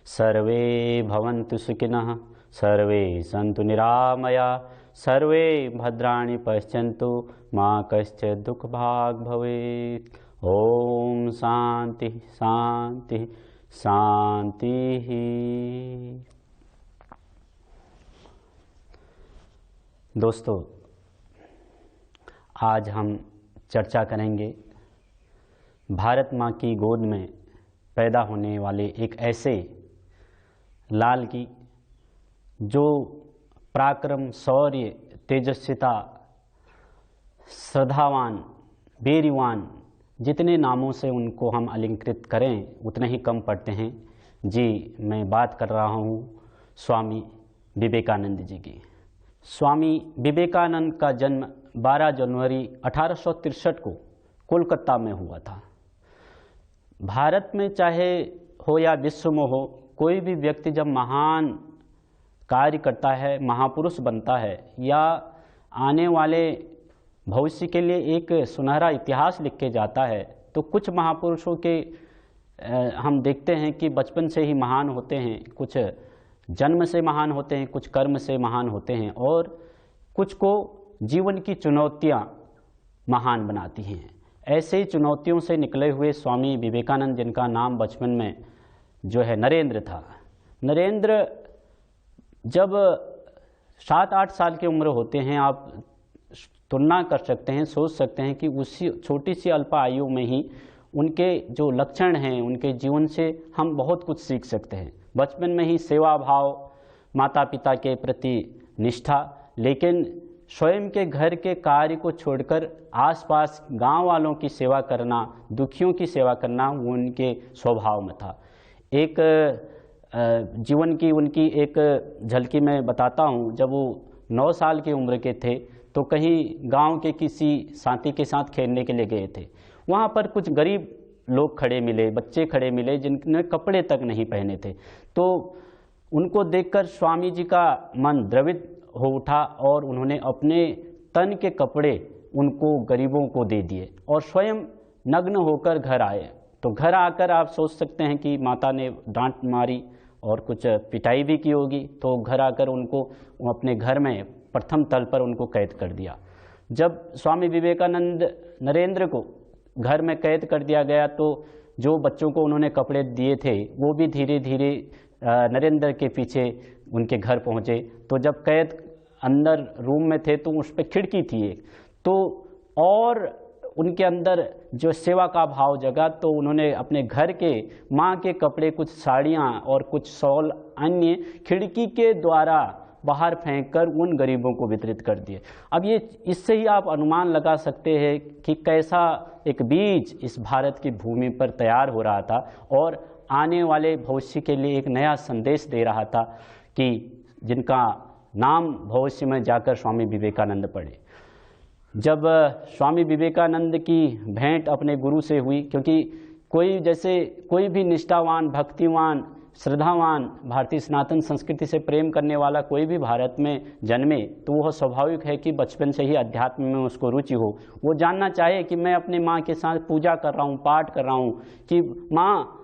सर्वे भवन्तु सुखिनः, सर्वे सन्तु निरामया, सर्वे भद्राणि पश्यन्तु, मा कश्चित् दुःखभाग् भवेत्। ओम शांति शांति शांति। दोस्तों, आज हम चर्चा करेंगे भारत माँ की गोद में पैदा होने वाले एक ऐसे लाल की जो पराक्रम, शौर्य, तेजस्विता, श्रद्धावान, वीरवान, जितने नामों से उनको हम अलंकृत करें उतने ही कम पड़ते हैं। जी, मैं बात कर रहा हूँ स्वामी विवेकानंद जी की। स्वामी विवेकानंद का जन्म 12 जनवरी 1863 को कोलकाता में हुआ था। भारत में चाहे हो या विश्व में हो, कोई भी व्यक्ति जब महान कार्य करता है, महापुरुष बनता है या आने वाले भविष्य के लिए एक सुनहरा इतिहास लिख के जाता है, तो कुछ महापुरुषों के हम देखते हैं कि बचपन से ही महान होते हैं, कुछ जन्म से महान होते हैं, कुछ कर्म से महान होते हैं और कुछ को जीवन की चुनौतियां महान बनाती हैं। ऐसे ही चुनौतियों से निकले हुए स्वामी विवेकानंद, जिनका नाम बचपन में जो है नरेंद्र था। नरेंद्र जब 7-8 साल की उम्र होते हैं, आप तुलना कर सकते हैं, सोच सकते हैं कि उसी छोटी सी अल्प आयु में ही उनके जो लक्षण हैं, उनके जीवन से हम बहुत कुछ सीख सकते हैं। बचपन में ही सेवा भाव, माता पिता के प्रति निष्ठा, लेकिन स्वयं के घर के कार्य को छोड़कर आसपास गांव वालों की सेवा करना, दुखियों की सेवा करना, वो उनके स्वभाव में था। एक जीवन की उनकी एक झलकी मैं बताता हूँ। जब वो 9 साल की उम्र के थे तो कहीं गांव के किसी साथी के साथ खेलने के लिए गए थे। वहाँ पर कुछ गरीब लोग खड़े मिले, बच्चे खड़े मिले जिनने कपड़े तक नहीं पहने थे। तो उनको देखकर स्वामी जी का मन द्रवित हो उठा और उन्होंने अपने तन के कपड़े उनको गरीबों को दे दिए और स्वयं नग्न होकर घर आए। तो घर आकर आप सोच सकते हैं कि माता ने डांट मारी और कुछ पिटाई भी की होगी। तो घर आकर उनको अपने घर में प्रथम तल पर उनको कैद कर दिया। जब स्वामी विवेकानंद नरेंद्र को घर में कैद कर दिया गया तो जो बच्चों को उन्होंने कपड़े दिए थे वो भी धीरे धीरे नरेंद्र के पीछे उनके घर पहुँचे। तो जब कैद अंदर रूम में थे तो उस पर खिड़की थी एक, तो और उनके अंदर जो सेवा का भाव जगा, तो उन्होंने अपने घर के माँ के कपड़े, कुछ साड़ियाँ और कुछ शॉल अन्य खिड़की के द्वारा बाहर फेंककर उन गरीबों को वितरित कर दिए। अब ये इससे ही आप अनुमान लगा सकते हैं कि कैसा एक बीज इस भारत की भूमि पर तैयार हो रहा था और आने वाले भविष्य के लिए एक नया संदेश दे रहा था कि जिनका नाम भविष्य में जाकर स्वामी विवेकानंद पढ़े। जब स्वामी विवेकानंद की भेंट अपने गुरु से हुई, क्योंकि कोई भी निष्ठावान, भक्तिवान, श्रद्धावान, भारतीय सनातन संस्कृति से प्रेम करने वाला कोई भी भारत में जन्मे तो वह स्वाभाविक है कि बचपन से ही अध्यात्म में उसको रुचि हो। वो जानना चाहे कि मैं अपने माँ के साथ पूजा कर रहा हूँ, पाठ कर रहा हूँ कि माँ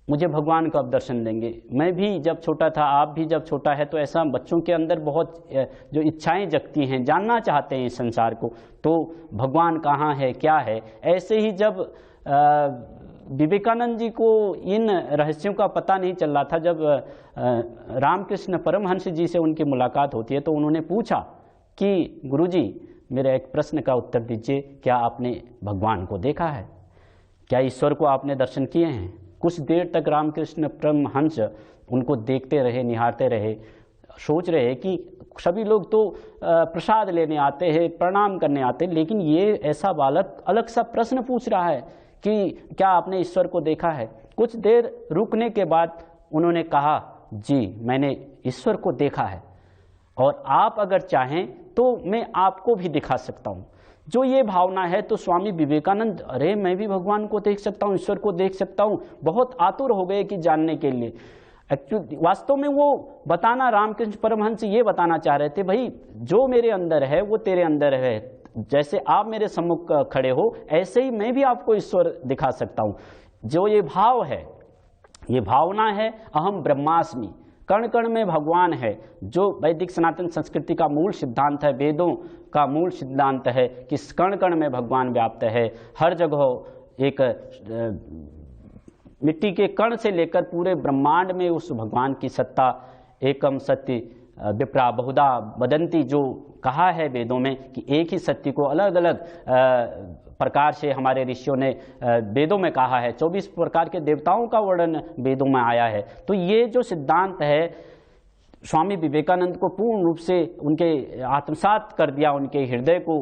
मुझे भगवान कब दर्शन देंगे। मैं भी जब छोटा था, आप भी जब छोटा है, तो ऐसा बच्चों के अंदर बहुत जो इच्छाएं जगती हैं, जानना चाहते हैं इस संसार को, तो भगवान कहाँ है, क्या है। ऐसे ही जब विवेकानंद जी को इन रहस्यों का पता नहीं चल रहा था, जब रामकृष्ण परमहंस जी से उनकी मुलाकात होती है तो उन्होंने पूछा कि गुरुजी, मेरे एक प्रश्न का उत्तर दीजिए, क्या आपने भगवान को देखा है, क्या ईश्वर को आपने दर्शन किए हैं। कुछ देर तक रामकृष्ण परमहंस उनको देखते रहे, निहारते रहे, सोच रहे कि सभी लोग तो प्रसाद लेने आते हैं, प्रणाम करने आते हैं, लेकिन ये ऐसा बालक अलग सा प्रश्न पूछ रहा है कि क्या आपने ईश्वर को देखा है। कुछ देर रुकने के बाद उन्होंने कहा, जी मैंने ईश्वर को देखा है और आप अगर चाहें तो मैं आपको भी दिखा सकता हूँ। जो ये भावना है, तो स्वामी विवेकानंद, अरे मैं भी भगवान को देख सकता हूँ, ईश्वर को देख सकता हूँ, बहुत आतुर हो गए कि जानने के लिए। एक्चुअली वास्तव में वो बताना, रामकृष्ण परमहंस ये बताना चाह रहे थे, भाई जो मेरे अंदर है वो तेरे अंदर है, जैसे आप मेरे सम्मुख खड़े हो ऐसे ही मैं भी आपको ईश्वर दिखा सकता हूँ। जो ये भाव है ये भावना है अहम ब्रह्मास्मि, कण कण में भगवान है, जो वैदिक सनातन संस्कृति का मूल सिद्धांत है, वेदों का मूल सिद्धांत है कि कण कण में भगवान व्याप्त है। हर जगह एक मिट्टी के कण से लेकर पूरे ब्रह्मांड में उस भगवान की सत्ता, एकम सत्य विप्रा बहुधा वदंती, जो कहा है वेदों में कि एक ही सत्य को अलग अलग प्रकार से हमारे ऋषियों ने वेदों में कहा है। 24 प्रकार के देवताओं का वर्णन वेदों में आया है। तो ये जो सिद्धांत है स्वामी विवेकानंद को पूर्ण रूप से उनके आत्मसात कर दिया, उनके हृदय को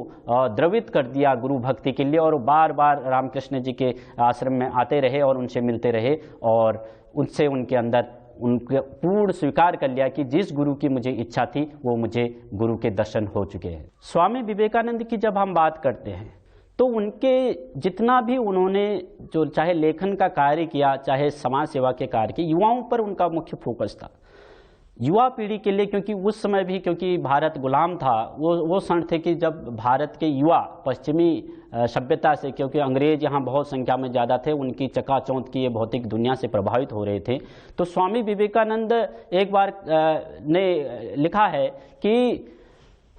द्रवित कर दिया गुरु भक्ति के लिए, और बार बार रामकृष्ण जी के आश्रम में आते रहे और उनसे मिलते रहे, और उनसे उनके अंदर उनके पूर्ण स्वीकार कर लिया कि जिस गुरु की मुझे इच्छा थी वो मुझे गुरु के दर्शन हो चुके हैं। स्वामी विवेकानंद की जब हम बात करते हैं तो उनके जितना भी उन्होंने जो चाहे लेखन का कार्य किया, चाहे समाज सेवा के कार्य किए, युवाओं पर उनका मुख्य फोकस था, युवा पीढ़ी के लिए। क्योंकि उस समय भी क्योंकि भारत गुलाम था, वो क्षण थे कि जब भारत के युवा पश्चिमी सभ्यता से, क्योंकि अंग्रेज यहाँ बहुत संख्या में ज़्यादा थे, उनकी चकाचौंध की ये भौतिक दुनिया से प्रभावित हो रहे थे। तो स्वामी विवेकानंद एक बार ने लिखा है कि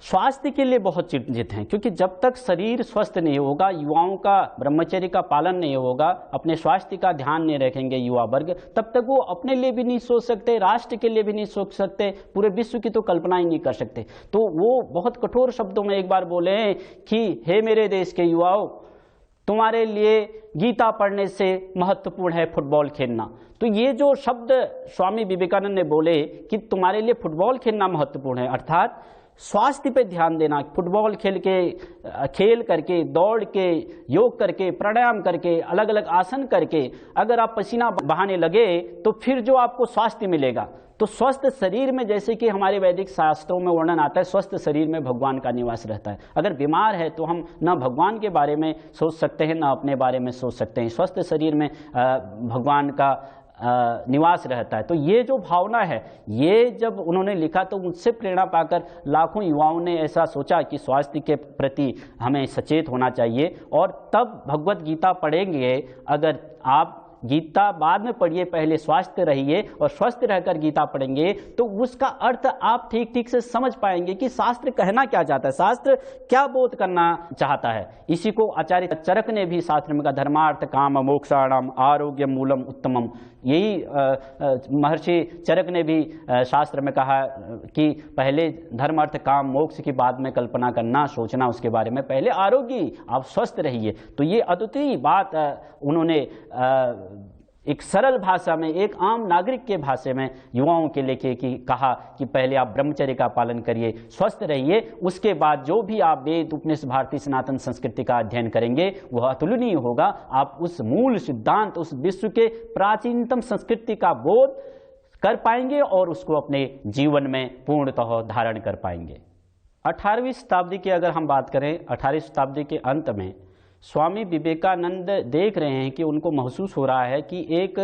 स्वास्थ्य के लिए बहुत चिंतित हैं, क्योंकि जब तक शरीर स्वस्थ नहीं होगा, युवाओं का ब्रह्मचर्य का पालन नहीं होगा, अपने स्वास्थ्य का ध्यान नहीं रखेंगे युवा वर्ग, तब तक वो अपने लिए भी नहीं सोच सकते, राष्ट्र के लिए भी नहीं सोच सकते, पूरे विश्व की तो कल्पना ही नहीं कर सकते। तो वो बहुत कठोर शब्दों में एक बार बोले कि हे मेरे देश के युवाओं, तुम्हारे लिए गीता पढ़ने से महत्वपूर्ण है फुटबॉल खेलना। तो ये जो शब्द स्वामी विवेकानंद ने बोले कि तुम्हारे लिए फुटबॉल खेलना महत्वपूर्ण है, अर्थात स्वास्थ्य पे ध्यान देना। फुटबॉल खेल करके, दौड़ के, योग करके, प्राणायाम करके, अलग अलग आसन करके अगर आप पसीना बहाने लगे तो फिर जो आपको स्वास्थ्य मिलेगा, तो स्वस्थ शरीर में, जैसे कि हमारे वैदिक शास्त्रों में वर्णन आता है, स्वस्थ शरीर में भगवान का निवास रहता है। अगर बीमार है तो हम न भगवान के बारे में सोच सकते हैं, न अपने बारे में सोच सकते हैं। स्वस्थ शरीर में भगवान का निवास रहता है। तो ये जो भावना है, ये जब उन्होंने लिखा तो उनसे प्रेरणा पाकर लाखों युवाओं ने ऐसा सोचा कि स्वास्थ्य के प्रति हमें सचेत होना चाहिए, और तब भगवत गीता पढ़ेंगे। अगर आप गीता बाद में पढ़िए, पहले स्वस्थ रहिए, और स्वस्थ रहकर गीता पढ़ेंगे तो उसका अर्थ आप ठीक ठीक से समझ पाएंगे कि शास्त्र कहना क्या चाहता है, शास्त्र क्या बोध करना चाहता है। इसी को आचार्य चरक ने भी शास्त्र में कहा, धर्मार्थ काम मोक्षाणाम आरोग्य मूलम उत्तमम। यही महर्षि चरक ने भी शास्त्र में कहा कि पहले धर्म अर्थ काम मोक्ष की बाद में कल्पना करना, सोचना उसके बारे में, पहले आरोग्य, आप स्वस्थ रहिए। तो ये अद्वितीय बात उन्होंने एक सरल भाषा में, एक आम नागरिक के भाषा में युवाओं के लेके कि कहा कि पहले आप ब्रह्मचर्य का पालन करिए, स्वस्थ रहिए, उसके बाद जो भी आप वेद उपनिषद भारतीय सनातन संस्कृति का अध्ययन करेंगे वह अतुलनीय होगा। आप उस मूल सिद्धांत, उस विश्व के प्राचीनतम संस्कृति का बोध कर पाएंगे और उसको अपने जीवन में पूर्णतः धारण कर पाएंगे। 18वीं शताब्दी की अगर हम बात करें, 18वीं शताब्दी के अंत में स्वामी विवेकानंद देख रहे हैं कि उनको महसूस हो रहा है कि एक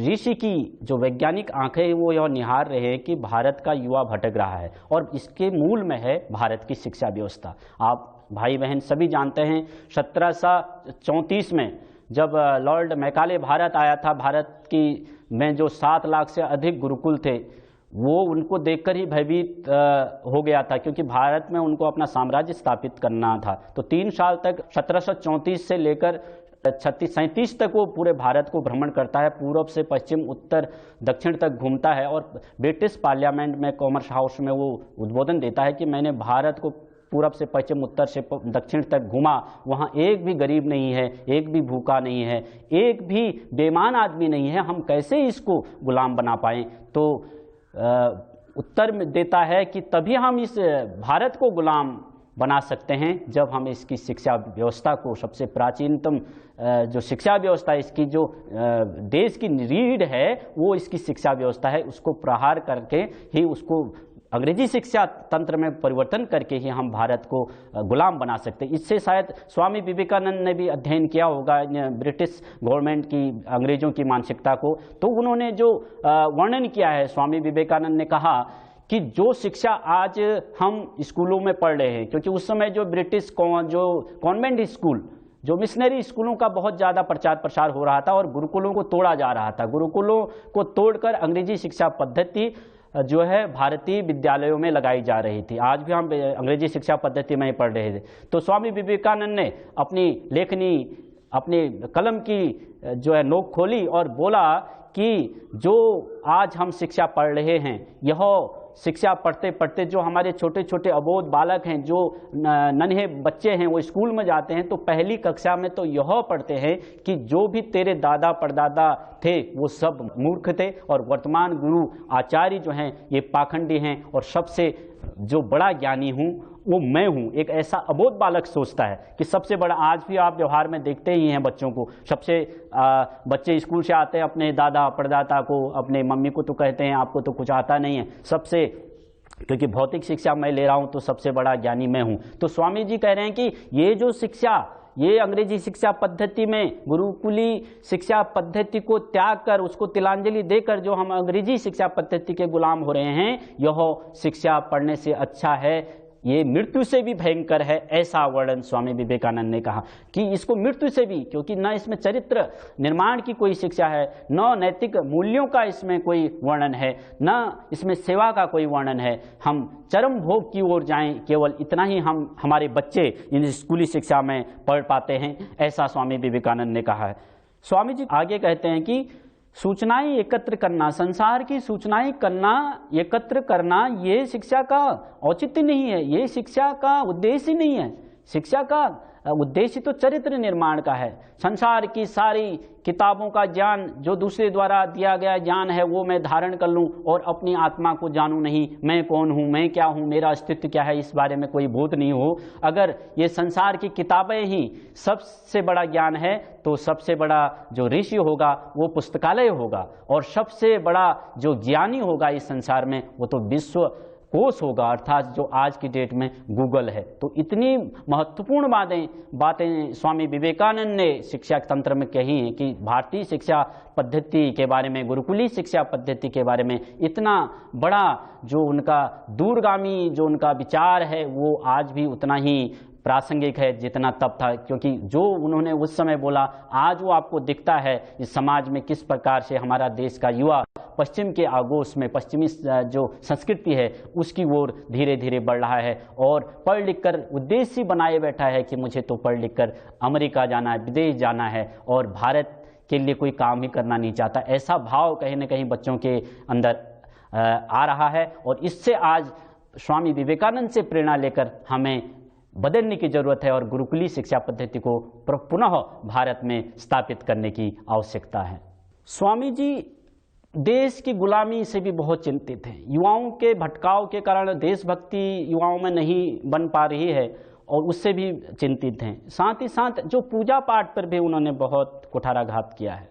ऋषि की जो वैज्ञानिक आंखें हैं वो यह निहार रहे हैं कि भारत का युवा भटक रहा है, और इसके मूल में है भारत की शिक्षा व्यवस्था। आप भाई बहन सभी जानते हैं 1734 में जब लॉर्ड मैकाले भारत आया था, भारत की में जो 7 लाख से अधिक गुरुकुल थे, वो उनको देखकर ही भयभीत हो गया था, क्योंकि भारत में उनको अपना साम्राज्य स्थापित करना था। तो 3 साल तक 1734 से लेकर 36-37 तक वो पूरे भारत को भ्रमण करता है, पूर्व से पश्चिम, उत्तर दक्षिण तक घूमता है, और ब्रिटिश पार्लियामेंट में, कॉमर्स हाउस में वो उद्बोधन देता है कि मैंने भारत को पूरब से पश्चिम, उत्तर से दक्षिण तक घूमा, वहाँ एक भी गरीब नहीं है, एक भी भूखा नहीं है, एक भी बेईमान आदमी नहीं है, हम कैसे इसको गुलाम बना पाएँ। तो उत्तर में देता है कि तभी हम इस भारत को गुलाम बना सकते हैं जब हम इसकी शिक्षा व्यवस्था को, सबसे प्राचीनतम जो शिक्षा व्यवस्था है, इसकी जो देश की रीढ़ है वो इसकी शिक्षा व्यवस्था है, उसको प्रहार करके ही, उसको अंग्रेजी शिक्षा तंत्र में परिवर्तन करके ही हम भारत को गुलाम बना सकते हैं। इससे शायद स्वामी विवेकानंद ने भी अध्ययन किया होगा ब्रिटिश गवर्नमेंट की, अंग्रेजों की मानसिकता को। तो उन्होंने जो वर्णन किया है, स्वामी विवेकानंद ने कहा कि जो शिक्षा आज हम स्कूलों में पढ़ रहे हैं, क्योंकि उस समय जो ब्रिटिश जो कॉन्वेंट स्कूल जो मिशनरी स्कूलों का बहुत ज़्यादा प्रचार प्रसार हो रहा था और गुरुकुलों को तोड़ा जा रहा था। गुरुकुलों को तोड़कर अंग्रेजी शिक्षा पद्धति जो है भारतीय विद्यालयों में लगाई जा रही थी। आज भी हम अंग्रेजी शिक्षा पद्धति में ही पढ़ रहे थे। तो स्वामी विवेकानंद ने अपनी लेखनी, अपनी कलम की जो है नोक खोली और बोला कि जो आज हम शिक्षा पढ़ रहे हैं, यह शिक्षा पढ़ते पढ़ते जो हमारे छोटे छोटे अबोध बालक हैं, जो नन्हे बच्चे हैं, वो स्कूल में जाते हैं तो पहली कक्षा में तो यह पढ़ते हैं कि जो भी तेरे दादा परदादा थे वो सब मूर्ख थे और वर्तमान गुरु आचार्य जो हैं ये पाखंडी हैं और सबसे जो बड़ा ज्ञानी हूँ वो मैं हूँ। एक ऐसा अबोध बालक सोचता है कि सबसे बड़ा, आज भी आप व्यवहार में देखते ही हैं बच्चों को, सबसे बच्चे स्कूल से आते हैं अपने दादा परदादा को, अपने मम्मी को तो कहते हैं आपको तो कुछ आता नहीं है, सबसे, क्योंकि भौतिक शिक्षा मैं ले रहा हूँ तो सबसे बड़ा ज्ञानी मैं हूँ। तो स्वामी जी कह रहे हैं कि ये जो शिक्षा, ये अंग्रेजी शिक्षा पद्धति में गुरुकुली शिक्षा पद्धति को त्याग कर, उसको तिलांजलि देकर जो हम अंग्रेजी शिक्षा पद्धति के गुलाम हो रहे हैं, यह शिक्षा पढ़ने से अच्छा है, ये मृत्यु से भी भयंकर है, ऐसा वर्णन स्वामी विवेकानंद ने कहा कि इसको मृत्यु से भी, क्योंकि न इसमें चरित्र निर्माण की कोई शिक्षा है, न नैतिक मूल्यों का इसमें कोई वर्णन है, न इसमें सेवा का कोई वर्णन है। हम चरम भोग की ओर जाएं, केवल इतना ही हम हमारे बच्चे इन स्कूली शिक्षा में पढ़ पाते हैं, ऐसा स्वामी विवेकानंद ने कहा है। स्वामी जी आगे कहते हैं कि सूचनाएं एकत्र करना, संसार की सूचनाएं करना, एकत्र करना, ये शिक्षा का औचित्य नहीं है, ये शिक्षा का उद्देश्य नहीं है। शिक्षा का उद्देश्य तो चरित्र निर्माण का है। संसार की सारी किताबों का ज्ञान जो दूसरे द्वारा दिया गया ज्ञान है वो मैं धारण कर लूं और अपनी आत्मा को जानूं नहीं, मैं कौन हूं, मैं क्या हूं, मेरा अस्तित्व क्या है, इस बारे में कोई बोध नहीं हो। अगर ये संसार की किताबें ही सबसे बड़ा ज्ञान है तो सबसे बड़ा जो ऋषि होगा वो पुस्तकालय होगा और सबसे बड़ा जो ज्ञानी होगा इस संसार में वो तो विश्व कोश होगा, अर्थात जो आज की डेट में गूगल है। तो इतनी महत्वपूर्ण बातें स्वामी विवेकानंद ने शिक्षा तंत्र में कही हैं कि भारतीय शिक्षा पद्धति के बारे में, गुरुकुली शिक्षा पद्धति के बारे में इतना बड़ा जो उनका दूरगामी जो उनका विचार है वो आज भी उतना ही प्रासंगिक है जितना तब था, क्योंकि जो उन्होंने उस समय बोला आज वो आपको दिखता है इस समाज में किस प्रकार से हमारा देश का युवा पश्चिम के आगोश में, पश्चिमी जो संस्कृति है उसकी ओर धीरे धीरे बढ़ रहा है और पढ़ लिख कर उद्देश्य बनाए बैठा है कि मुझे तो पढ़ लिख कर अमेरिका जाना है, विदेश जाना है और भारत के लिए कोई काम ही करना नहीं चाहता। ऐसा भाव कहीं ना कहीं बच्चों के अंदर आ रहा है और इससे आज स्वामी विवेकानंद से प्रेरणा लेकर हमें बदलने की जरूरत है और गुरुकुली शिक्षा पद्धति को पुनः भारत में स्थापित करने की आवश्यकता है। स्वामी जी देश की गुलामी से भी बहुत चिंतित हैं। युवाओं के भटकाव के कारण देशभक्ति युवाओं में नहीं बन पा रही है और उससे भी चिंतित हैं। साथ ही साथ जो पूजा पाठ पर भी उन्होंने बहुत कुठाराघात किया है,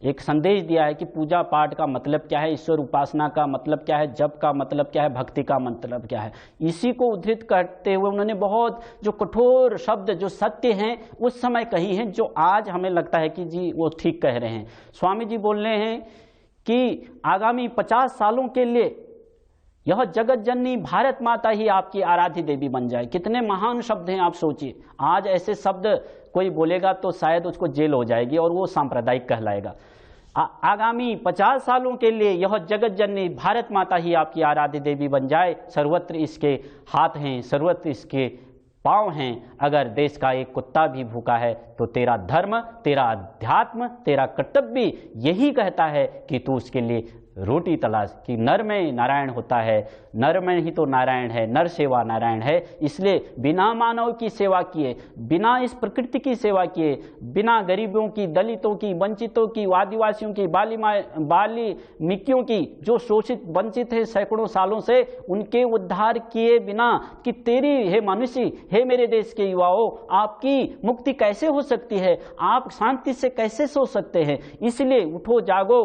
एक संदेश दिया है कि पूजा पाठ का मतलब क्या है, ईश्वर उपासना का मतलब क्या है, जप का मतलब क्या है, भक्ति का मतलब क्या है। इसी को उद्धृत करते हुए उन्होंने बहुत जो कठोर शब्द जो सत्य हैं उस समय कही हैं, जो आज हमें लगता है कि जी वो ठीक कह रहे हैं। स्वामी जी बोल रहे हैं कि आगामी 50 सालों के लिए यह जगत जननी भारत माता ही आपकी आराध्य देवी बन जाए। कितने महान शब्द हैं, आप सोचिए। आज ऐसे शब्द कोई बोलेगा तो शायद उसको जेल हो जाएगी और वो सांप्रदायिक कहलाएगा। आगामी 50 सालों के लिए यह जगत जननी भारत माता ही आपकी आराध्य देवी बन जाए। सर्वत्र इसके हाथ हैं, सर्वत्र इसके पाँव हैं। अगर देश का एक कुत्ता भी भूखा है तो तेरा धर्म, तेरा अध्यात्म, तेरा कर्तव्य यही कहता है कि तू उसके लिए रोटी तलाश, कि नर में नारायण होता है, नर में ही तो नारायण है, नर सेवा नारायण है। इसलिए बिना मानव की सेवा किए, बिना इस प्रकृति की सेवा किए, बिना गरीबों की, दलितों की, वंचितों की, आदिवासियों की, बाल्मीकियों की, जो शोषित वंचित है सैकड़ों सालों से, उनके उद्धार किए बिना कि तेरी हे मनुष्य, हे मेरे देश के युवाओं, आपकी मुक्ति कैसे हो सकती है, आप शांति से कैसे सो सकते हैं। इसलिए उठो, जागो,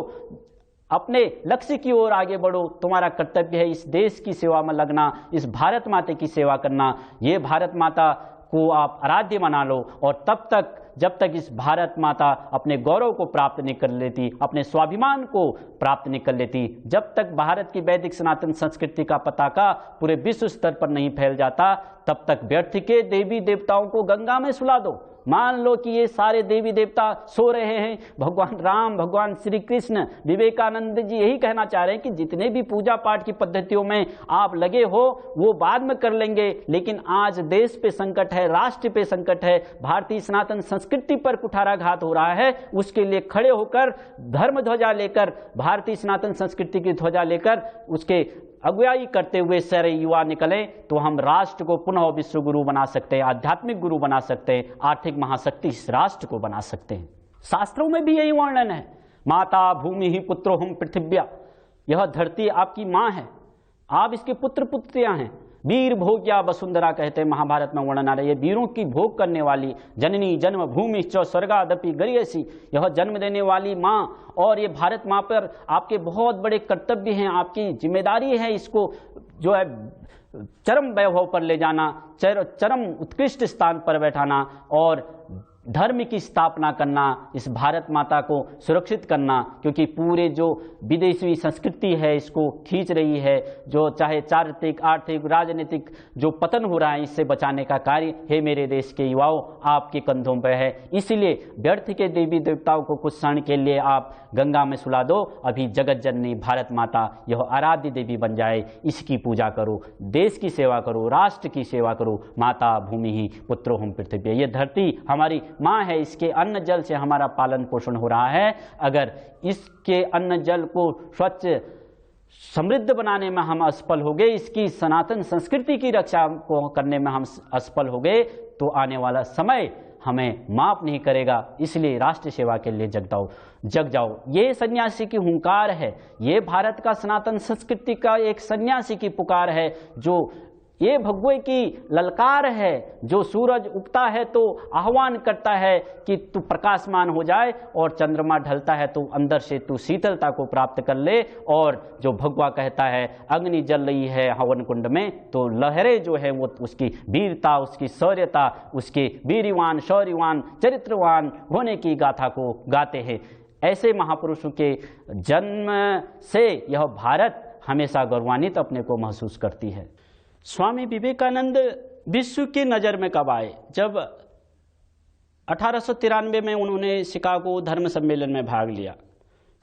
अपने लक्ष्य की ओर आगे बढ़ो। तुम्हारा कर्तव्य है इस देश की सेवा में लगना, इस भारत माता की सेवा करना। ये भारत माता को आप आराध्य बना लो और तब तक, जब तक इस भारत माता अपने गौरव को प्राप्त नहीं कर लेती, अपने स्वाभिमान को प्राप्त नहीं कर लेती, जब तक भारत की वैदिक सनातन संस्कृति का पताका पूरे विश्व स्तर पर नहीं फैल जाता, तब तक व्यर्थ के देवी देवताओं को गंगा में सुला दो। मान लो कि ये सारे देवी देवता सो रहे हैं, भगवान राम, भगवान श्री कृष्ण, विवेकानंद जी यही कहना चाह रहे हैं कि जितने भी पूजा पाठ की पद्धतियों में आप लगे हो वो बाद में कर लेंगे, लेकिन आज देश पे संकट है, राष्ट्र पे संकट है, भारतीय सनातन संस्कृति पर कुठाराघात हो रहा है, उसके लिए खड़े होकर धर्म ध्वजा लेकर, भारतीय सनातन संस्कृति की ध्वजा लेकर उसके अगुवाई करते हुए सारे युवा निकले तो हम राष्ट्र को पुनः विश्व गुरु बना सकते हैं, आध्यात्मिक गुरु बना सकते हैं, आर्थिक महाशक्ति इस राष्ट्र को बना सकते हैं। शास्त्रों में भी यही वर्णन है, माता भूमि ही पुत्रो हम पृथिव्या, यह धरती आपकी माँ है, आप इसके पुत्र पुत्रियां हैं। वीर भोग्या वसुंधरा कहते हैं, महाभारत में वर्णन आ रहा है, ये वीरों की भोग करने वाली जननी जन्म भूमि च स्वर्गादपि गरियसी, यह जन्म देने वाली माँ, और ये भारत माँ पर आपके बहुत बड़े कर्तव्य हैं, आपकी जिम्मेदारी है इसको जो है चरम वैभव पर ले जाना, चरम उत्कृष्ट स्थान पर बैठाना और धर्म की स्थापना करना, इस भारत माता को सुरक्षित करना, क्योंकि पूरे जो विदेशी संस्कृति है इसको खींच रही है, जो चाहे चारित्रिक, आर्थिक, राजनीतिक जो पतन हो रहा है, इससे बचाने का कार्य हे मेरे देश के युवाओं आपके कंधों पर है। इसलिए व्यर्थ के देवी देवताओं को कुछ क्षण के लिए आप गंगा में सुला दो, अभी जगत जननी भारत माता यह आराध्य देवी बन जाए, इसकी पूजा करो, देश की सेवा करो, राष्ट्र की सेवा करो। माता भूमि ही पुत्रो हम पृथ्वी, ये धरती हमारी माँ है, इसके अन्न जल से हमारा पालन पोषण हो रहा है। अगर इसके अन्न जल को स्वच्छ समृद्ध बनाने में हम असफल हो गए, इसकी सनातन संस्कृति की रक्षा को करने में हम असफल हो गए, तो आने वाला समय हमें माफ नहीं करेगा। इसलिए राष्ट्र सेवा के लिए जग जाओ। ये सन्यासी की हुंकार है, ये भारत का सनातन संस्कृति का एक सन्यासी की पुकार है, जो ये भगवे की ललकार है, जो सूरज उगता है तो आह्वान करता है कि तू प्रकाशमान हो जाए, और चंद्रमा ढलता है तो अंदर से तू शीतलता को प्राप्त कर ले। और जो भगवा कहता है अग्नि जल रही है हवन कुंड में, तो लहरें जो है वो उसकी वीरता, उसकी शौर्यता, उसके वीरवान शौर्यवान चरित्रवान होने की गाथा को गाते हैं। ऐसे महापुरुषों के जन्म से यह भारत हमेशा गौरवान्वित अपने को महसूस करती है। स्वामी विवेकानंद विश्व की नज़र में कब आए? जब 1893 में उन्होंने शिकागो धर्म सम्मेलन में भाग लिया।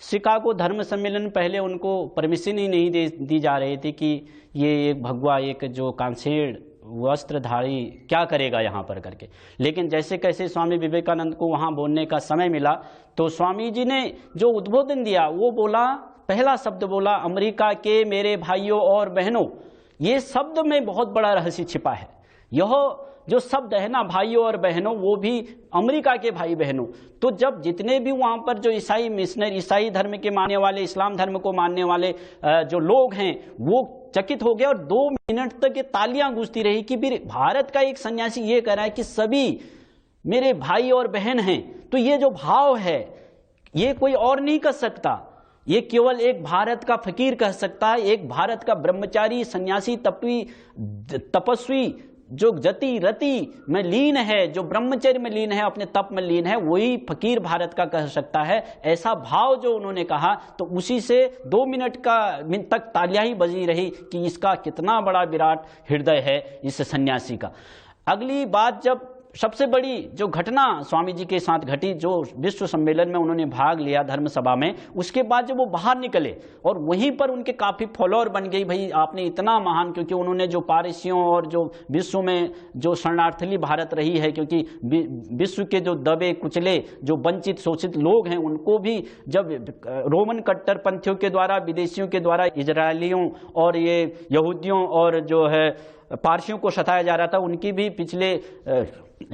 शिकागो धर्म सम्मेलन पहले उनको परमिशन ही नहीं दी जा रही थी कि ये एक भगवा, एक जो कांसेड़ वस्त्रधारी क्या करेगा यहाँ पर करके। लेकिन जैसे कैसे स्वामी विवेकानंद को वहाँ बोलने का समय मिला, तो स्वामी जी ने जो उद्बोधन दिया वो बोला, पहला शब्द बोला, अमेरिका के मेरे भाइयों और बहनों। ये शब्द में बहुत बड़ा रहस्य छिपा है। यह जो शब्द है ना, भाइयों और बहनों, वो भी अमेरिका के भाई बहनों। तो जब जितने भी वहाँ पर जो ईसाई मिशनरी, ईसाई धर्म के मानने वाले, इस्लाम धर्म को मानने वाले जो लोग हैं, वो चकित हो गए और 2 मिनट तक ये तालियां गूंजती रही कि भारत का एक सन्यासी ये कह रहा है कि सभी मेरे भाई और बहन हैं। तो ये जो भाव है ये कोई और नहीं कर सकता, ये केवल एक भारत का फकीर कह सकता है, एक भारत का ब्रह्मचारी सन्यासी तपस्वी जो जति रति में लीन है, जो ब्रह्मचर्य में लीन है, अपने तप में लीन है, वही फकीर भारत का कह सकता है। ऐसा भाव जो उन्होंने कहा, तो उसी से 2 मिनट तक तालियां ही बजी रही कि इसका कितना बड़ा विराट हृदय है इस सन्यासी का। अगली बात, जब सबसे बड़ी जो घटना स्वामी जी के साथ घटी, जो विश्व सम्मेलन में उन्होंने भाग लिया धर्म सभा में, उसके बाद जब वो बाहर निकले और वहीं पर उनके काफ़ी फॉलोअर बन गई, भाई आपने इतना महान, क्योंकि उन्होंने जो पारसियों और जो विश्व में जो शरणार्थी भारत रही है, क्योंकि विश्व के जो दबे कुचले जो वंचित शोषित लोग हैं, उनको भी जब रोमन कट्टरपंथियों के द्वारा, विदेशियों के द्वारा, इजरायलियों और ये यहूदियों और जो है पारसियों को सताया जा रहा था, उनकी भी पिछले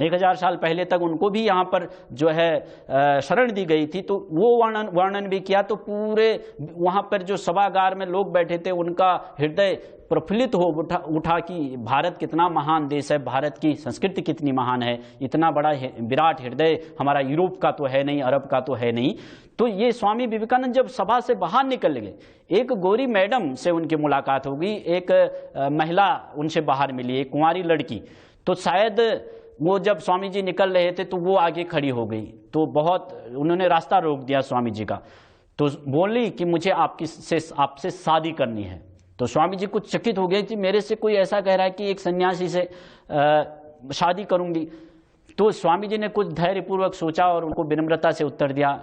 1000 साल पहले तक उनको भी यहाँ पर जो है शरण दी गई थी। तो वो वर्णन भी किया। तो पूरे वहाँ पर जो सभागार में लोग बैठे थे, उनका हृदय प्रफुल्लित हो उठा कि भारत कितना महान देश है, भारत की संस्कृति कितनी महान है, इतना बड़ा विराट हृदय हमारा यूरोप का तो है नहीं, अरब का तो है नहीं। तो ये स्वामी विवेकानंद जब सभा से बाहर निकल गए, एक गोरी मैडम से उनकी मुलाकात हो गई, एक महिला उनसे बाहर मिली, एक कुंवारी लड़की। तो शायद वो जब स्वामी जी निकल रहे थे तो वो आगे खड़ी हो गई, तो बहुत उन्होंने रास्ता रोक दिया स्वामी जी का। तो बोली कि मुझे आपसे शादी करनी है। तो स्वामी जी कुछ चकित हो गए कि मेरे से कोई ऐसा कह रहा है कि एक सन्यासी से शादी करूंगी। तो स्वामी जी ने कुछ धैर्यपूर्वक सोचा और उनको विनम्रता से उत्तर दिया,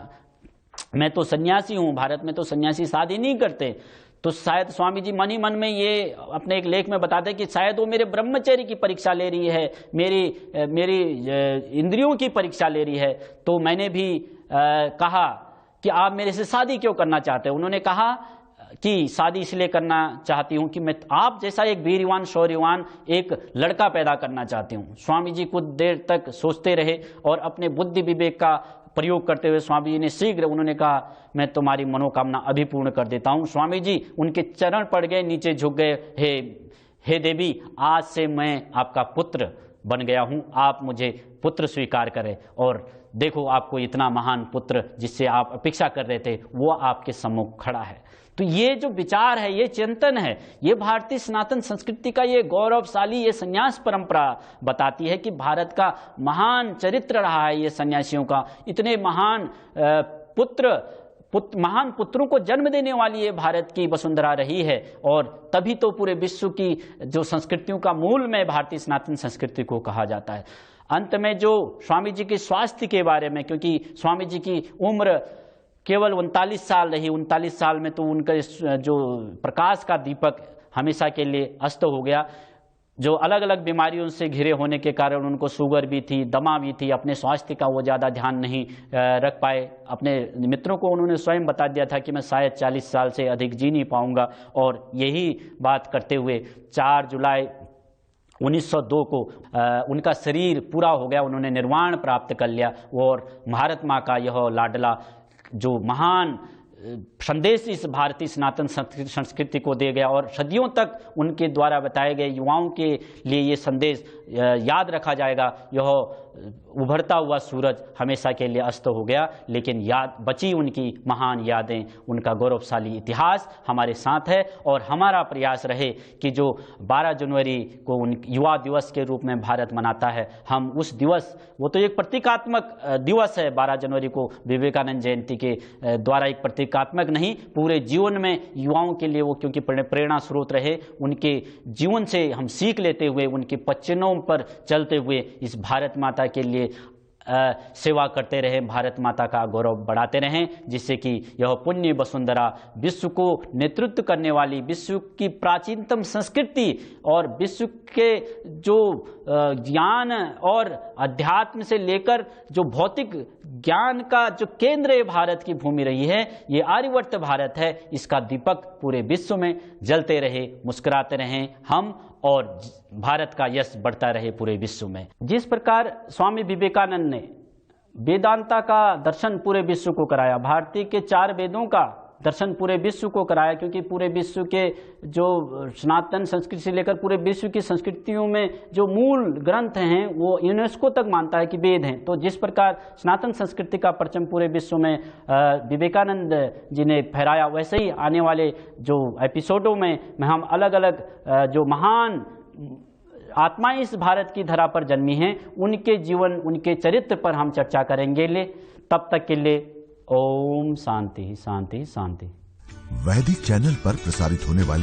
मैं तो सन्यासी हूँ, भारत में तो सन्यासी शादी नहीं करते। तो शायद स्वामी जी मन ही मन में ये अपने एक लेख में बताते हैं कि शायद वो मेरे ब्रह्मचर्य की परीक्षा ले रही है, मेरी इंद्रियों की परीक्षा ले रही है। तो मैंने भी कहा कि आप मेरे से शादी क्यों करना चाहते हैं। उन्होंने कहा कि शादी इसलिए करना चाहती हूँ कि मैं आप जैसा एक वीरवान शौर्यवान एक लड़का पैदा करना चाहती हूँ। स्वामी जी कुछ देर तक सोचते रहे और अपने बुद्धि विवेक का प्रयोग करते हुए स्वामी जी ने शीघ्र उन्होंने कहा, मैं तुम्हारी मनोकामना अभी पूर्ण कर देता हूँ। स्वामी जी उनके चरण पड़ गए, नीचे झुक गए, हे देवी, आज से मैं आपका पुत्र बन गया हूँ, आप मुझे पुत्र स्वीकार करें। और देखो, आपको इतना महान पुत्र जिससे आप अपेक्षा कर रहे थे वो आपके सम्मुख खड़ा है। तो ये जो विचार है, ये चिंतन है, ये भारतीय सनातन संस्कृति का ये गौरवशाली ये संन्यास परंपरा बताती है कि भारत का महान चरित्र रहा है ये सन्यासियों का। इतने महान महान पुत्रों को जन्म देने वाली ये भारत की वसुंधरा रही है। और तभी तो पूरे विश्व की जो संस्कृतियों का मूल में भारतीय सनातन संस्कृति को कहा जाता है। अंत में जो स्वामी जी के स्वास्थ्य के बारे में, क्योंकि स्वामी जी की उम्र केवल 39 साल रही, 39 साल में तो उनका जो प्रकाश का दीपक हमेशा के लिए अस्त हो गया। जो अलग अलग बीमारियों से घिरे होने के कारण उनको शुगर भी थी, दमा भी थी, अपने स्वास्थ्य का वो ज़्यादा ध्यान नहीं रख पाए। अपने मित्रों को उन्होंने स्वयं बता दिया था कि मैं शायद 40 साल से अधिक जी नहीं पाऊँगा। और यही बात करते हुए 4 जुलाई 1902 को उनका शरीर पूरा हो गया, उन्होंने निर्वाण प्राप्त कर लिया। और भारत माँ का यह लाडला जो महान संदेश इस भारतीय सनातन संस्कृति को दे गया और सदियों तक उनके द्वारा बताए गए युवाओं के लिए ये संदेश याद रखा जाएगा। यह उभरता हुआ सूरज हमेशा के लिए अस्त हो गया, लेकिन याद बची उनकी महान यादें, उनका गौरवशाली इतिहास हमारे साथ है। और हमारा प्रयास रहे कि जो 12 जनवरी को उन युवा दिवस के रूप में भारत मनाता है, हम उस दिवस, वो तो एक प्रतीकात्मक दिवस है 12 जनवरी को विवेकानंद जयंती के द्वारा, एक प्रतीकात्मक नहीं, पूरे जीवन में युवाओं के लिए वो क्योंकि प्रेरणा स्रोत रहे, उनके जीवन से हम सीख लेते हुए, उनके वचनों पर चलते हुए इस भारत माता के लिए सेवा करते रहें, भारत माता का गौरव बढ़ाते रहें, जिससे कि यह पुण्य वसुंधरा विश्व को नेतृत्व करने वाली, विश्व की प्राचीनतम संस्कृति और विश्व के जो ज्ञान और अध्यात्म से लेकर जो भौतिक ज्ञान का जो केंद्र भारत की भूमि रही है, ये आर्यवर्त भारत है। इसका दीपक पूरे विश्व में जलते रहे, मुस्कुराते रहें हम, और भारत का यश बढ़ता रहे पूरे विश्व में। जिस प्रकार स्वामी विवेकानंद ने वेदांता का दर्शन पूरे विश्व को कराया, भारतीय के 4 वेदों का दर्शन पूरे विश्व को कराया, क्योंकि पूरे विश्व के जो सनातन संस्कृति से लेकर पूरे विश्व की संस्कृतियों में जो मूल ग्रंथ हैं वो यूनेस्को तक मानता है कि वेद हैं। तो जिस प्रकार सनातन संस्कृति का परचम पूरे विश्व में विवेकानंद जी ने फहराया, वैसे ही आने वाले जो एपिसोडों में हम अलग अलग जो महान आत्माएं इस भारत की धरा पर जन्मी हैं, उनके जीवन, उनके चरित्र पर हम चर्चा करेंगे। तब तक के लिए ओम शांति शांति शांति। वैदिक चैनल पर प्रसारित होने वाले